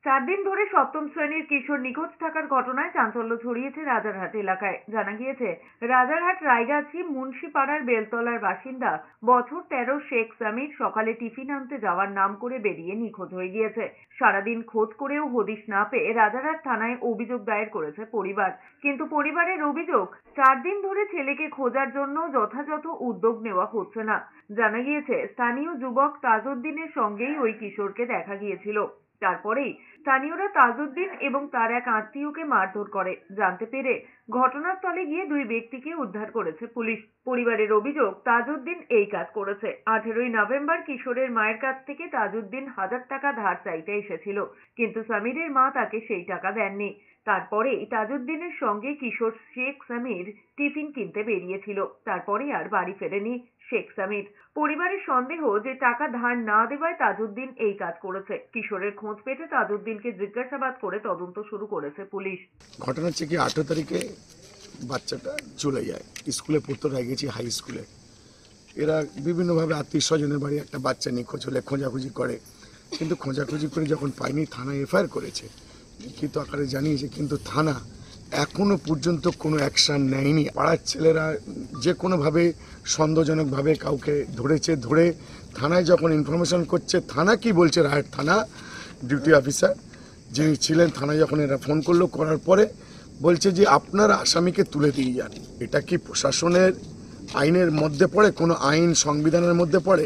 4 দিন ধরে সপ্তম শ্রেণীর কিশোর নিখোঁজ থাকার ঘটনায় চাঞ্চল্য ছড়িয়েছে রাজারহাট এলাকায়। জানা গিয়েছে, রাজারহাট রায়গাছি মুন্সিপাড়ার বেলতলার বাসিন্দা বছর 13 শেখ সামির সকালে টিফিন আনতে যাওয়ার নাম করে বেরিয়ে নিখোঁজ হয়ে গিয়েছে। সারাদিন খোঁজ করেও হদিশ না পেয়ে রাজারহাট থানায় অভিযোগ দায়ের করেছে পরিবার। কিন্তু পরিবারের অভিযোগ, 4 দিন ধরে ছেলেকে খোঁজার জন্য যথাযথ উদ্যোগ নেওয়া হচ্ছে না। জানা গিয়েছে, স্থানীয় যুবক তাজউদ্দিনের সঙ্গেই ওই কিশোরকে দেখা গিয়েছিল। তারপরেই স্থানীয়রা তাজউদ্দিন এবং তার এক আত্মীয়কে মারধর করে। জানতে পেরে ঘটনাস্থলে গিয়ে দুই ব্যক্তিকে উদ্ধার করেছে পুলিশ। পরিবারের অভিযোগ, তাজউদ্দিন এই কাজ করেছে। 18ই নভেম্বর কিশোরের মায়ের কাছ থেকে তাজউদ্দিন 1000 টাকা ধার চাইতে এসেছিল, কিন্তু সামিরের মা তাকে সেই টাকা দেননি। তারপরেই তাজউদ্দিনের সঙ্গে কিশোর শেখ সামির টিফিন কিনতে বেরিয়েছিল। তারপরে আর বাড়ি ফেরেনি শেখ সামির। পরিবারের সন্দেহ যে টাকা ধার না দেওয়ায় তাজউদ্দিন এই কাজ করেছে। কিশোরের খোঁজ পেতে তাজউদ্দিনকে জিজ্ঞাসাবাদ করে তদন্ত শুরু করেছে পুলিশ। ঘটনা হচ্ছে কি, 18 তারিখে বাচ্চাটা চলে যায় স্কুলে পড়তে, গেছি হাই স্কুলে। এরা বিভিন্নভাবে আত্মীয় স্বজনের বাড়ি একটা বাচ্চা নিখোঁজ হলে খোঁজাখুঁজি করে, কিন্তু খোঁজাখুঁজি করে যখন পায়নি থানায় এফআইআর করেছে, লিখিত আকারে জানিয়েছে, কিন্তু থানা এখনো পর্যন্ত কোনো অ্যাকশন নেয়নি। পাড়ার ছেলেরা যে কোনোভাবে সন্দেহজনকভাবে কাউকে ধরেছে, ধরে থানায় যখন ইনফরমেশন করছে, থানা কি বলছে, রায়হাট থানা ডিউটি অফিসার যিনি ছিলেন থানায় যখন এরা ফোন করলো, করার পরে বলছে যে আপনারা আসামিকে তুলে দিয়ে যান। এটা কি প্রশাসনের আইনের মধ্যে পড়ে? কোনো আইন সংবিধানের মধ্যে পড়ে?